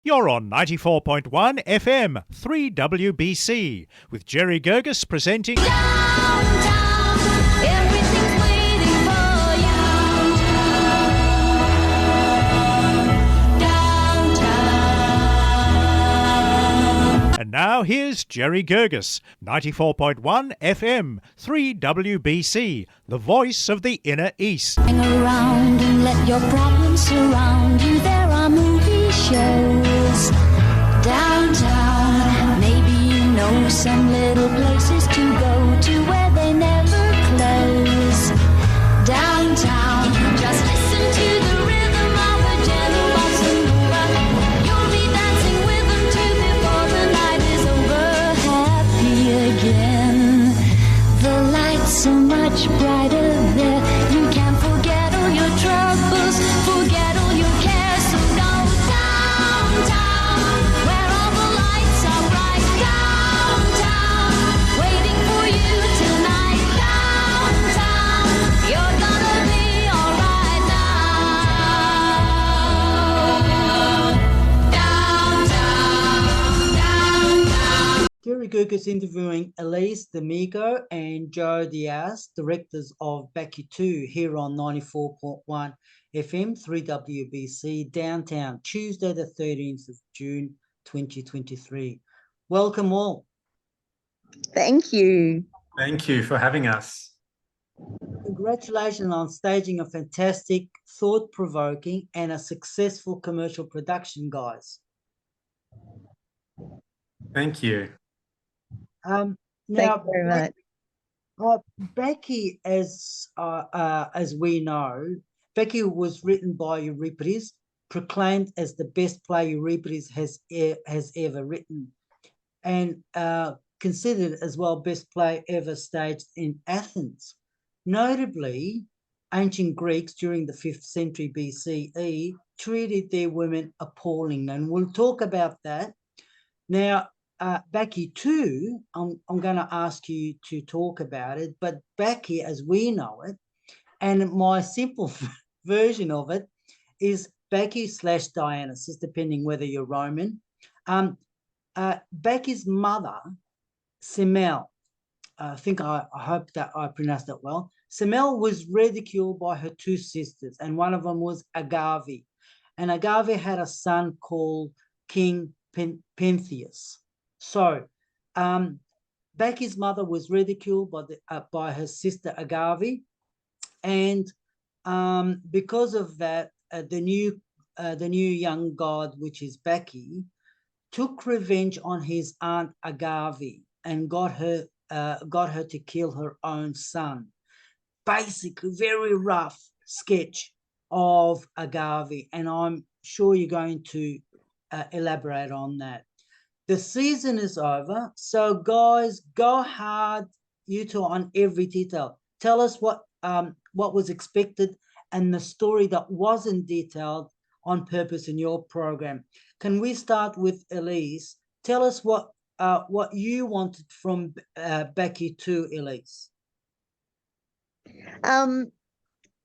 You're on 94.1 FM, 3WBC, with Jerry Guirguis presenting... Downtown, everything's waiting for you. Downtown. And now here's Jerry Guirguis, 94.1 FM, 3WBC, the voice of the Inner East. Hang around and let your problems surround you. There are movie shows downtown. Maybe you know some little places to go to where they never close. Downtown, just listen to the rhythm of a gentle bossa nova. You'll be dancing with them too before the night is over. Happy again. The lights so much brighter there. You can forget all your troubles, forget all your cares. So go downtown, where all the lights are bright. Downtown, waiting for you tonight. Downtown, you're gonna be alright now. Downtown. Jerry Guirguis interviewing Elise D'Amico and Joe Diaz, directors of Bacchaetoo, here on 94.1 FM 3WBC Downtown, Tuesday the 13th of June 2023. Welcome all. Thank you. Thank you for having us. Congratulations on staging a fantastic, thought-provoking and a successful commercial production, guys. Thank you. Now, Thank you very much. Bacchae, as we know, Bacchae was written by Euripides, proclaimed as the best play Euripides has ever written, and considered as well best play ever staged in Athens. Notably, ancient Greeks during the 5th century BCE treated their women appallingly, and we'll talk about that. Now, Bacchaetoo, I'm going to ask you to talk about it, but Bacchae, as we know it, and my simple version of it is Bacchae / Dionysus, depending whether you're Roman. Bacchae's mother, Semele, I hope that I pronounced that well. Semele was ridiculed by her two sisters, and one of them was Agave. And Agave had a son called King Pentheus. So, Bacchae's mother was ridiculed by her sister Agave, and because of that, the new young god, which is Bacchae, took revenge on his aunt Agave and got her to kill her own son. Basically, very rough sketch of Agave, and I'm sure you're going to elaborate on that. The season is over, so guys, go hard, you two, on every detail. Tell us what was expected and the story that wasn't detailed on purpose in your program. Can we start with Elise? Tell us what you wanted from Bacchaetoo, Elise.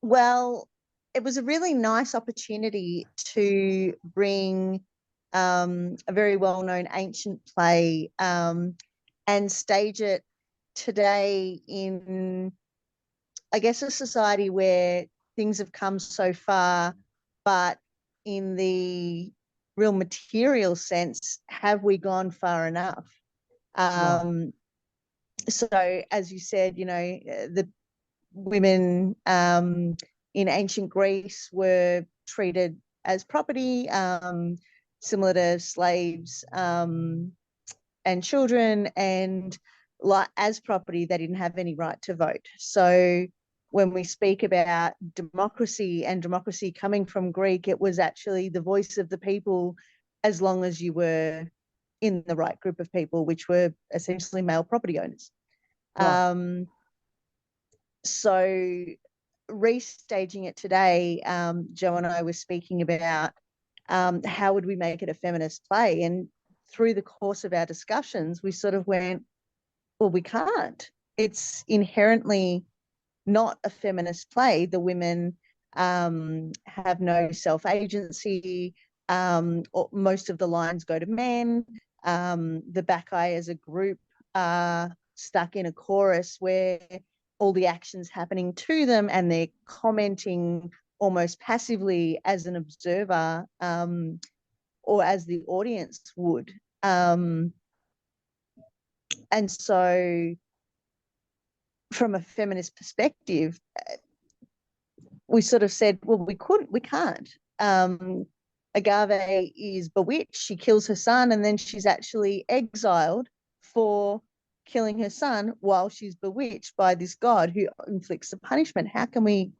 Well, it was a really nice opportunity to bring a very well-known ancient play and stage it today in, I guess, a society where things have come so far, but in the real material sense, have we gone far enough? So, as you said, you know, the women in ancient Greece were treated as property, similar to slaves and children, and as property, they didn't have any right to vote. So when we speak about democracy and democracy coming from Greek, it was actually the voice of the people, as long as you were in the right group of people, which were essentially male property owners. Right. So restaging it today, Joe and I were speaking about how would we make it a feminist play? And through the course of our discussions, we sort of went, well, we can't. It's inherently not a feminist play. The women have no self-agency. Most of the lines go to men. The Bacchae as a group are stuck in a chorus where all the action's happening to them, and they're commenting almost passively as an observer, or as the audience would. And so from a feminist perspective, we sort of said, well, we can't. Agave is bewitched. She kills her son, and then she's actually exiled for killing her son while she's bewitched by this god who inflicts the punishment. How can we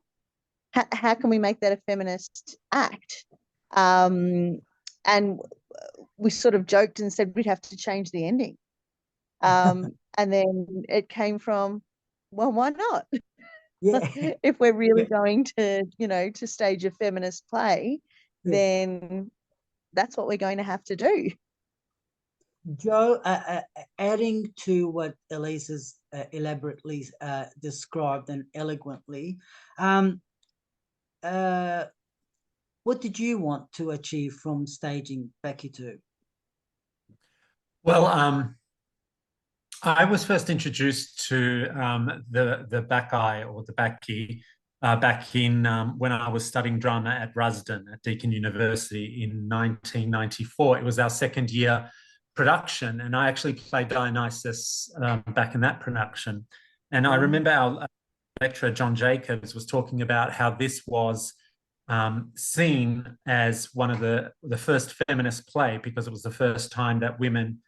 make that a feminist act? And we sort of joked and said we'd have to change the ending. And then it came from, well, why not? Yeah. If we're really going to, to stage a feminist play, then that's what we're going to have to do. Joe, adding to what Elise has elaborately described and eloquently, what did you want to achieve from staging Bacchaetoo? Well, I was first introduced to the Bacchae or the Bacchae back in when I was studying drama at Rusden at Deakin University in 1994. It was our second year production, and I actually played Dionysus back in that production. And I remember our lecturer, John Jacobs, was talking about how this was seen as one of the first feminist play, because it was the first time that women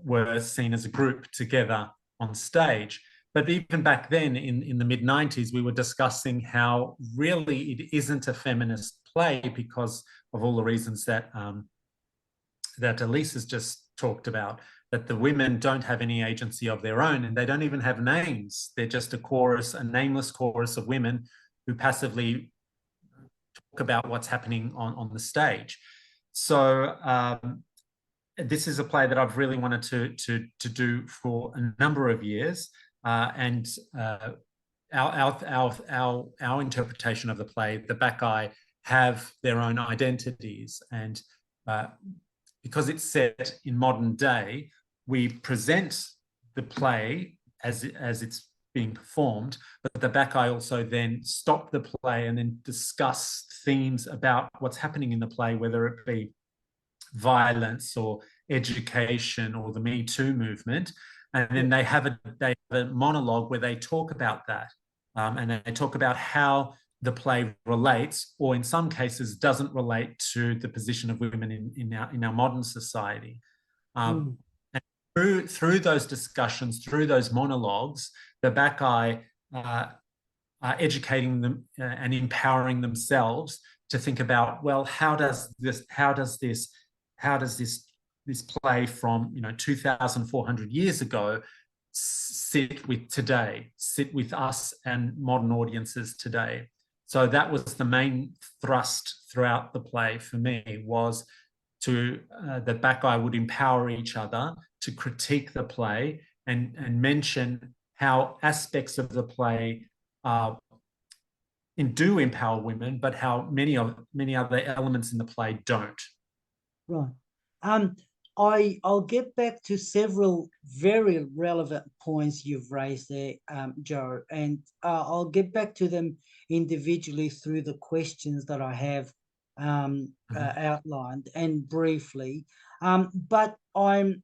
were seen as a group together on stage. But even back then, in the mid-90s, we were discussing how really it isn't a feminist play because of all the reasons that that Elise has just talked about, that the women don't have any agency of their own, and they don't even have names. They're just a chorus, a nameless chorus of women who passively talk about what's happening on the stage. So this is a play that I've really wanted to do for a number of years, and our interpretation of the play, the Bacchae have their own identities, and because it's set in modern day, we present the play as it's being performed, but the Bacchae also then stop the play and then discuss themes about what's happening in the play, whether it be violence or education or the Me Too movement. And then they have a monologue where they talk about that, and they talk about how the play relates, or in some cases doesn't relate, to the position of women in our modern society. And through those discussions, through those monologues, the Bacchae are educating them and empowering themselves to think about, well, how does this play from 2,400 years ago sit with us and modern audiences today. So that was the main thrust throughout the play for me, was to the Bacchae would empower each other to critique the play and mention how aspects of the play do empower women, but how many other elements in the play don't. Right. I'll get back to several very relevant points you've raised there, Joe, and I'll get back to them individually through the questions that I have outlined and briefly. But I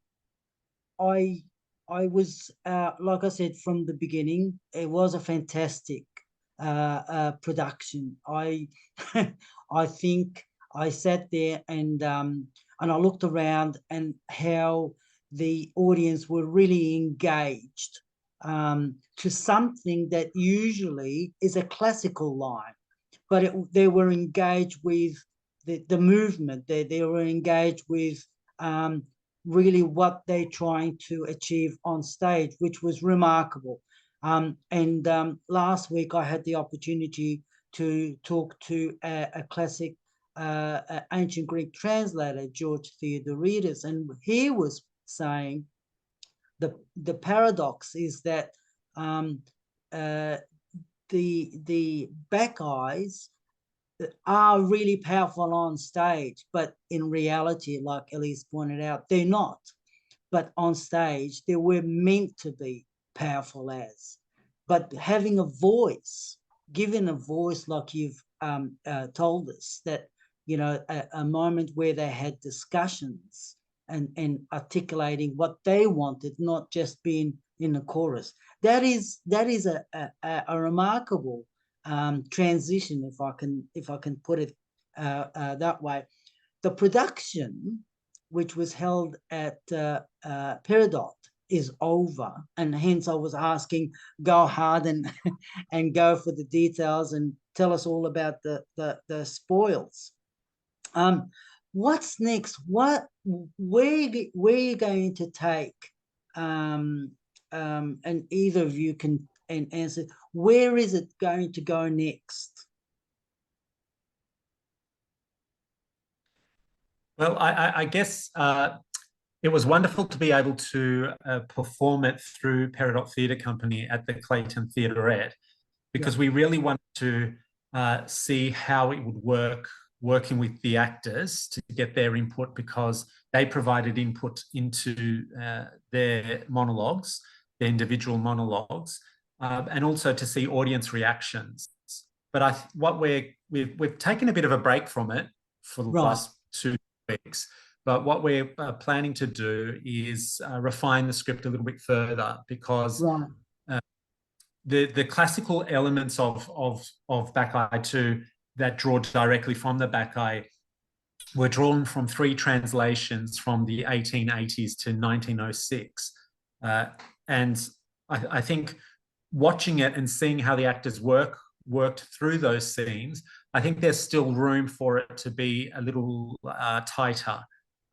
was, like I said from the beginning, it was a fantastic production. I think I sat there and I looked around and how the audience were really engaged to something that usually is a classical line, but they were engaged with the movement. They were engaged with really what they're trying to achieve on stage, which was remarkable. And last week I had the opportunity to talk to a classic ancient Greek translator, George Theodoridis, and he was saying the paradox is that the Bacchaes, are really powerful on stage, but in reality, like Elise pointed out, they're not. But on stage, they were meant to be powerful as. But having a voice, giving a voice like you've told us, that, you know, a moment where they had discussions and articulating what they wanted, not just being in the chorus. That is a remarkable transition, if I can put it that way. The production, which was held at Peridot, is over, and hence I was asking, go hard and and go for the details and tell us all about the spoils. What's next? Where are you going to take? And either of you can answer. Where is it going to go next? Well, I guess it was wonderful to be able to perform it through Peridot Theatre Company at the Clayton Theatre, because we really wanted to see how it would work working with the actors to get their input, because they provided input into their monologues, their individual monologues, and also to see audience reactions. But we've taken a bit of a break from it for the last 2 weeks. But what we're planning to do is refine the script a little bit further, because the classical elements of Bacchaetoo that draw directly from the Bacchae were drawn from 3 translations from the 1880s to 1906. And I think watching it and seeing how the actors worked through those scenes, I think there's still room for it to be a little tighter.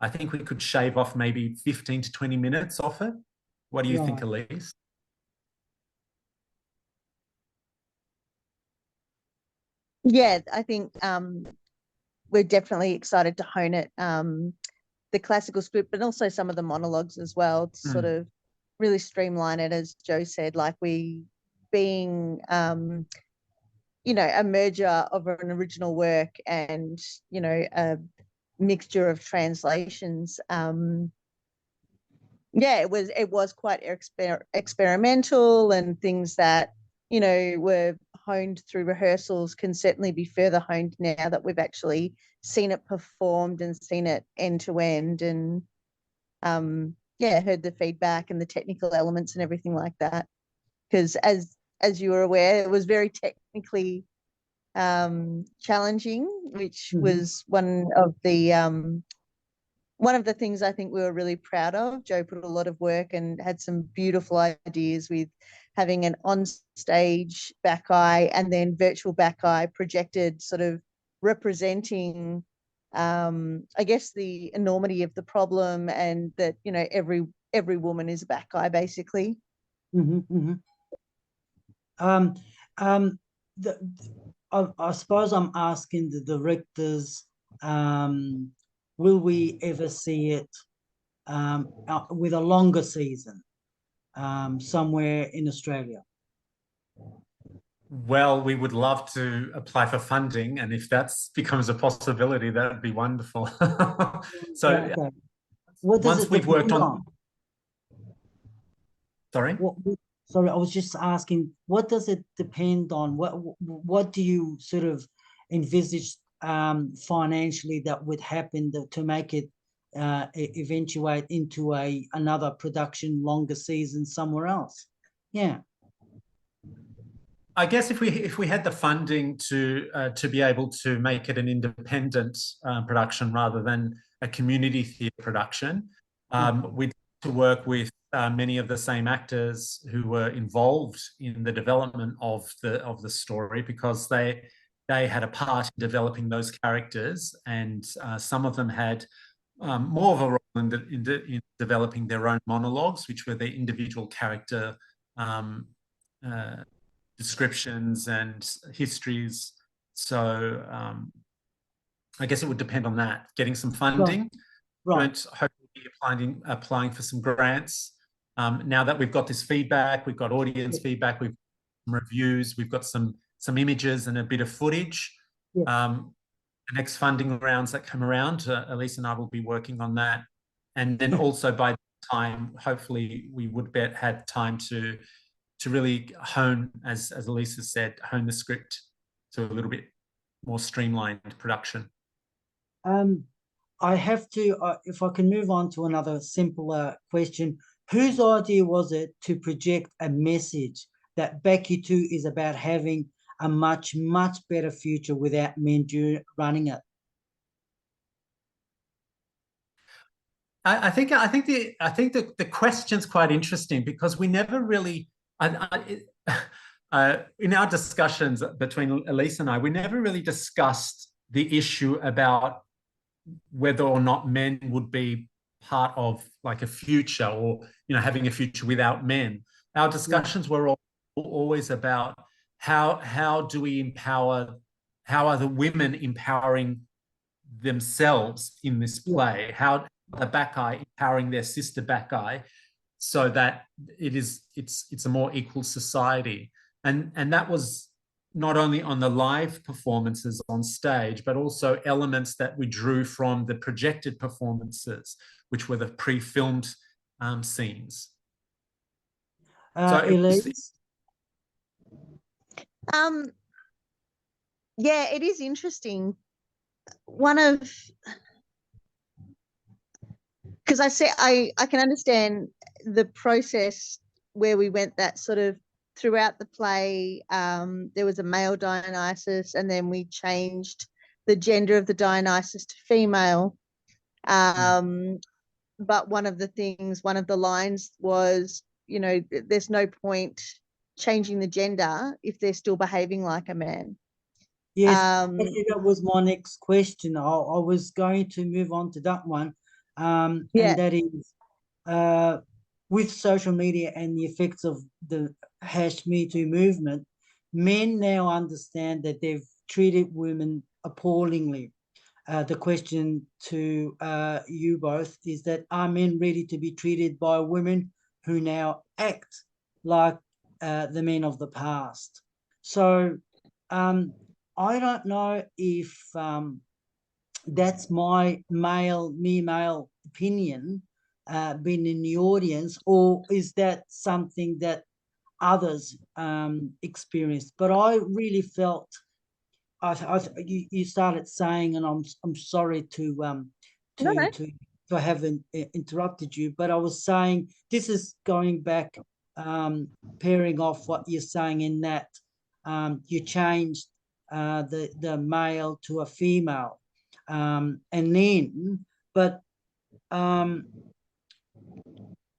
I think we could shave off maybe 15 to 20 minutes off it. What do you think, Elise? Yeah, I think we're definitely excited to hone it, the classical script, but also some of the monologues as well, to sort of really streamline it, as Joe said, like we being, you know, a merger of an original work and, you know, a mixture of translations. Yeah, it was quite experimental, and things that, you know, were honed through rehearsals can certainly be further honed now that we've actually seen it performed and seen it end to end, and yeah, heard the feedback and the technical elements and everything like that. Because as you were aware, it was very technically challenging, which was one of the things I think we were really proud of. Joe put a lot of work and had some beautiful ideas with having an on-stage Bacchae and then virtual Bacchae projected, sort of representing, I guess, the enormity of the problem, and that, you know, every woman is a Bacchae, basically. I suppose I'm asking the directors, will we ever see it with a longer season somewhere in Australia? Well, we would love to apply for funding, and if that becomes a possibility, that would be wonderful. So once we've worked on... Sorry? Sorry, I was just asking, what does it depend on? What do you sort of envisage financially that would happen to make it eventuate into another production, longer season somewhere else? Yeah. I guess if we had the funding to be able to make it an independent production rather than a community theatre production, we'd to work with many of the same actors who were involved in the development of the story, because they had a part in developing those characters, and some of them had more of a role in developing their own monologues, which were their individual character descriptions and histories. So I guess it would depend on that, getting some funding. Right. Hopefully applying for some grants. Now that we've got this feedback, we've got audience feedback, we've got some reviews, we've got some images and a bit of footage. Yeah. the next funding rounds that come around. Elise and I will be working on that. And then also by the time, hopefully we would have time to really hone, as Elise has said, hone the script to a little bit more streamlined production. I have to, if I can move on to another simpler question, whose idea was it to project a message that Bacchaetoo is about having a much, much better future without men running it? I think the question's quite interesting because we never really, in our discussions between Elise and I, we never really discussed the issue about whether or not men would be part of like a future, or having a future without men. Our discussions were always about how do we empower, how are the women empowering themselves in this play? How the Bacchae empowering their sister Bacchae, so that it's a more equal society. And that was not only on the live performances on stage, but also elements that we drew from the projected performances, which were the pre-filmed scenes. Elise? Yeah, it is interesting. Because I can understand the process where we went that sort of throughout the play. There was a male Dionysus, and then we changed the gender of the Dionysus to female. But one of the lines was, there's no point changing the gender if they're still behaving like a man. Yes, actually, that was my next question. I was going to move on to that one. And that is, with social media and the effects of the #MeToo movement, men now understand that they've treated women appallingly. The question to you both is that, are men ready to be treated by women who now act like the men of the past? So I don't know if that's my male opinion being in the audience, or is that something that others experienced? But I really felt, you started saying, and I'm sorry to have interrupted you, but I was saying this is going back, pairing off what you're saying in that you changed the male to a female, and then, but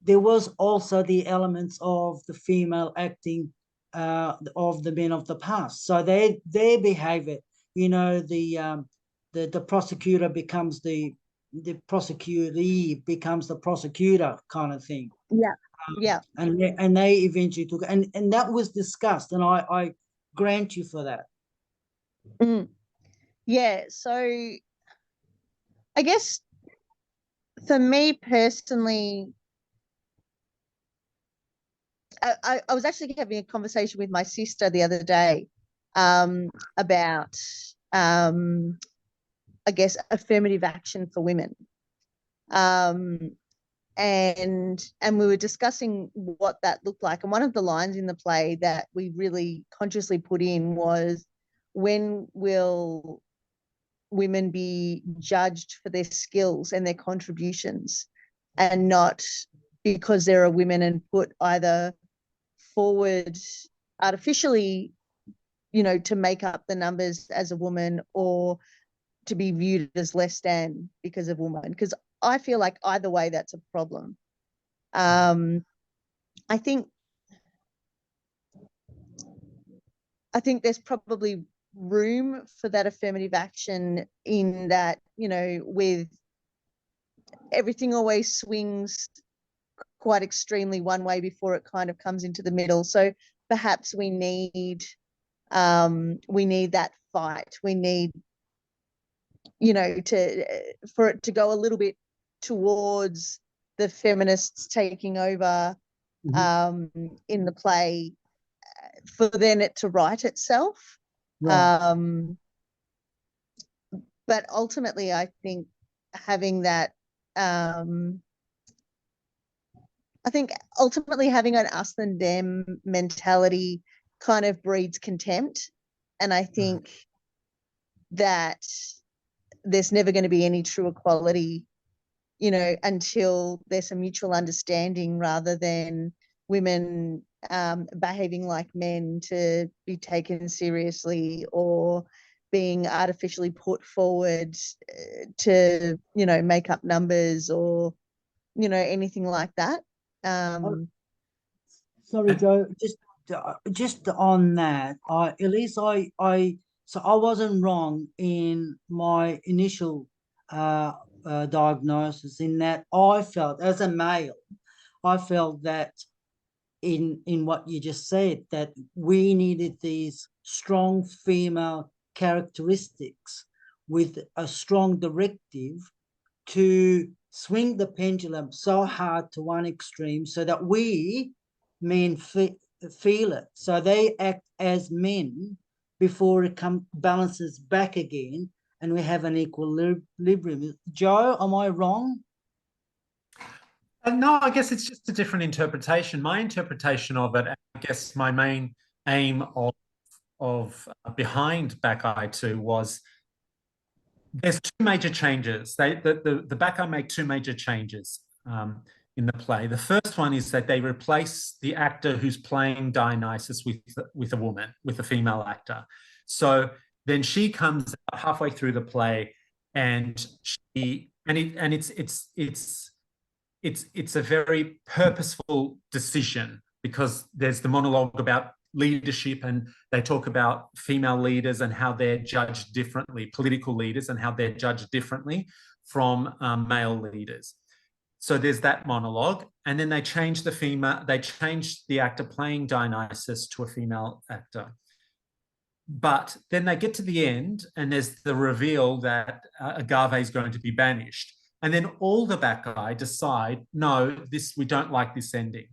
there was also the elements of the female acting of the men of the past. So their behavior, the prosecutor becomes the prosecutee becomes the prosecutor kind of thing. And they eventually took, and that was discussed, and I grant you for that. So I guess for me personally, I was actually having a conversation with my sister the other day about I guess affirmative action for women, and we were discussing what that looked like. And one of the lines in the play that we really consciously put in was, when will women be judged for their skills and their contributions, and not because there are women and put either forward artificially, to make up the numbers as a woman, or to be viewed as less than because of woman? Because I feel like either way that's a problem. I think there's probably room for that affirmative action, in that, with everything always swings quite extremely one way before it kind of comes into the middle. So perhaps we need that fight. We need, for it to go a little bit towards the feminists taking over in the play, for then it to right itself. Right. but ultimately, I think having that, I think ultimately having an us and them mentality kind of breeds contempt. And I think that there's never going to be any true equality, you know, until there's a mutual understanding rather than women behaving like men to be taken seriously or being artificially put forward to, you know, make up numbers or, you know, anything like that. Sorry, Joe. Just on that, Elise, so I wasn't wrong in my initial diagnosis in that I felt as a male, I felt that in what you just said, that we needed these strong female characteristics with a strong directive to swing the pendulum so hard to one extreme so that we men feel it. So they act as men before it balances back again and we have an equilibrium. Joe, am I wrong? No, I guess it's just a different interpretation. My interpretation of it, I guess my main aim of behind Bacchaetoo was there's two major changes. The Bacchae make two major changes in the play. The first one is that they replace the actor who's playing Dionysus with a woman, with a female actor. So then she comes out halfway through the play, and it's a very purposeful decision because there's the monologue about leadership and they talk about female leaders and how they're judged differently, political leaders and how they're judged differently from male leaders. So there's that monologue, and then they change the actor playing Dionysus to a female actor. But then they get to the end and there's the reveal that Agave is going to be banished. And then all the Bacchae decide, no, we don't like this ending.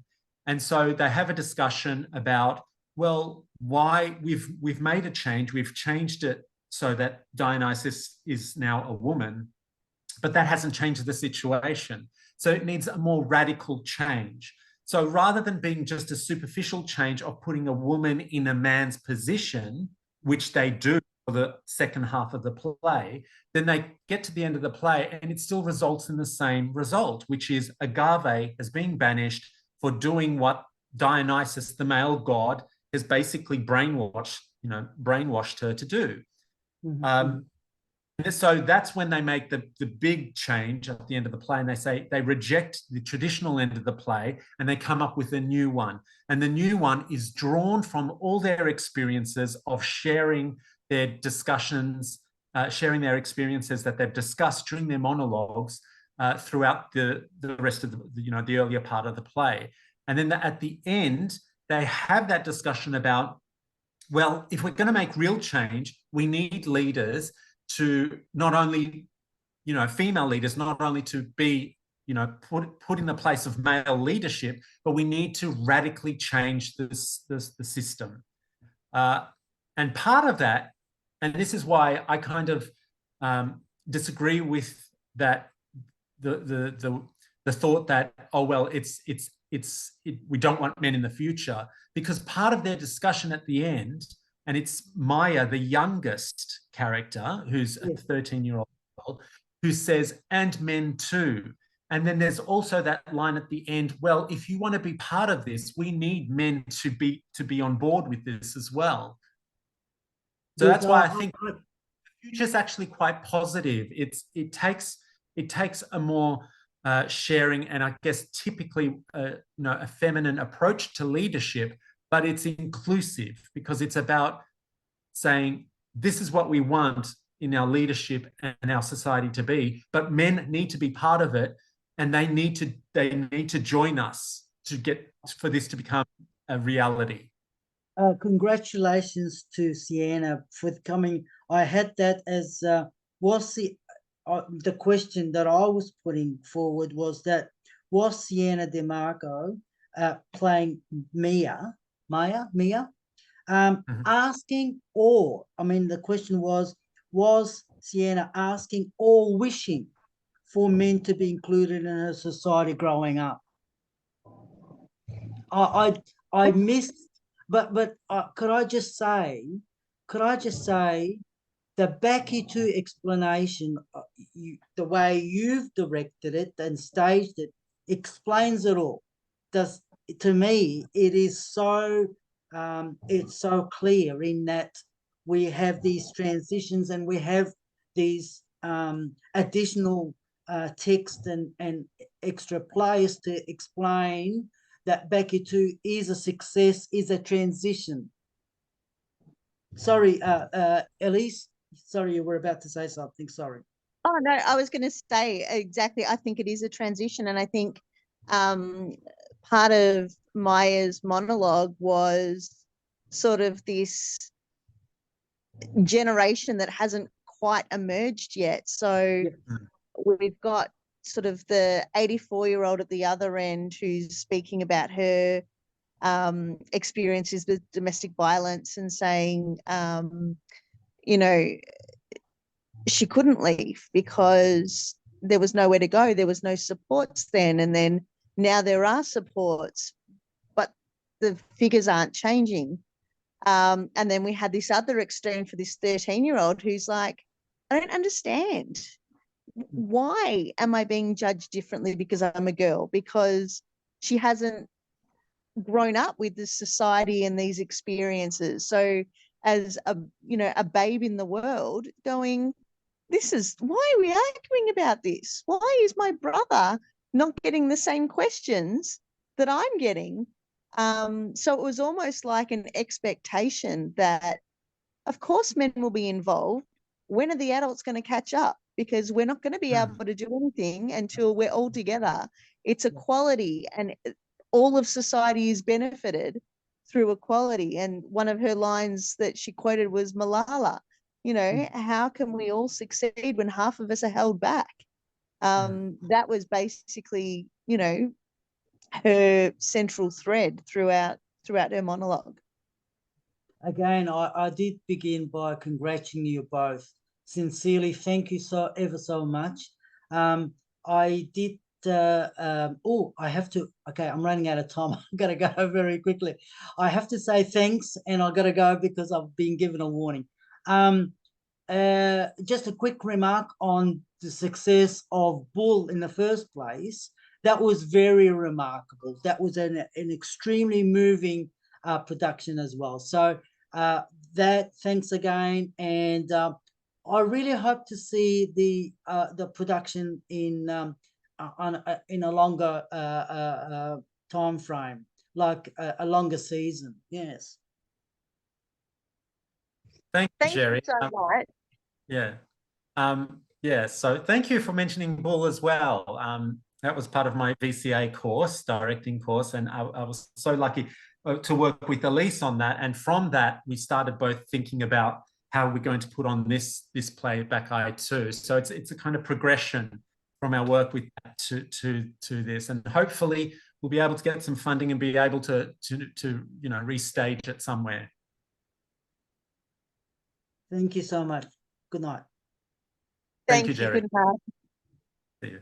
And so they have a discussion about, well, why we've made a change. We've changed it so that Dionysus is now a woman, but that hasn't changed the situation. So it needs a more radical change. So rather than being just a superficial change of putting a woman in a man's position, which they do for the second half of the play, then they get to the end of the play and it still results in the same result, which is Agave has been banished for doing what Dionysus, the male god, has basically brainwashed her to do. Mm-hmm. So that's when they make the big change at the end of the play, and they say they reject the traditional end of the play and they come up with a new one. And the new one is drawn from all their experiences of sharing their discussions, sharing their experiences that they've discussed during their monologues throughout the rest of the earlier part of the play. And then at the end, they have that discussion about, well, if we're going to make real change, we need leaders to not only, female leaders, not only to be, put in the place of male leadership, but we need to radically change the system. And part of that, and this is why I kind of disagree with that, the thought that, oh, well, we don't want men in the future, because part of their discussion at the end, and it's Maya, the youngest character, who's a 13-year-old girl, who says, and men too. And then there's also that line at the end, well, if you want to be part of this, we need men to be on board with this as well. So that's why I think the future is actually quite positive. It takes a more sharing and I guess typically a feminine approach to leadership, but it's inclusive because it's about saying this is what we want in our leadership and our society to be, but men need to be part of it, and they need to join us for this to become a reality. Congratulations to Sienna for coming. I had that as was the question that I was putting forward was Sienna DeMarco playing Maya, asking, or, I mean, the question was Sienna asking or wishing for men to be included in her society growing up. I missed, but could I just say, the Bacchaetoo explanation, the way you've directed it and staged it, explains it all. To me, it is so it's so clear in that we have these transitions and we have these additional text and extra plays to explain that Bacchaetoo is a success, is a transition. Sorry, Elise. Sorry, you were about to say something. Sorry. Oh, no, I was going to say exactly. I think it is a transition. And I think part of Maya's monologue was sort of this generation that hasn't quite emerged yet. So we've got sort of the 84-year-old at the other end who's speaking about her experiences with domestic violence and saying, you know, she couldn't leave because there was nowhere to go. There was no supports then. And then now there are supports, but the figures aren't changing. And then we had this other extreme for this 13-year-old who's like, I don't understand. Why am I being judged differently because I'm a girl? Because she hasn't grown up with this society and these experiences. So as a babe in the world going, this is why are we arguing about this? Why is my brother not getting the same questions that I'm getting? So it was almost like an expectation that, of course, men will be involved. When are the adults going to catch up? Because we're not going to be able to do anything until we're all together. It's equality, and all of society is benefited through equality. And one of her lines that she quoted was Malala. How can we all succeed when half of us are held back? That was basically, her central thread throughout her monologue. Again, I did begin by congratulating you both. Sincerely, thank you so ever so much. I did, I have to, okay, I'm running out of time. I'm going to go very quickly. I have to say thanks, and I've got to go because I've been given a warning. Just a quick remark on the success of Bull in the first place. That was very remarkable. That was an extremely moving production as well. So thanks again, and I really hope to see the production in a longer time frame, like a longer season. Yes. Thank you, Jerry. You so much. So thank you for mentioning Bull as well. That was part of my VCA course, directing course, and I was so lucky to work with Elise on that. And from that, we started both thinking about how we're going to put on this play, Bacchaetoo. So it's a kind of progression from our work with that to this, and hopefully we'll be able to get some funding and be able to restage it somewhere. Thank you so much. Good night. Thank you, Jerry. Good night. See you.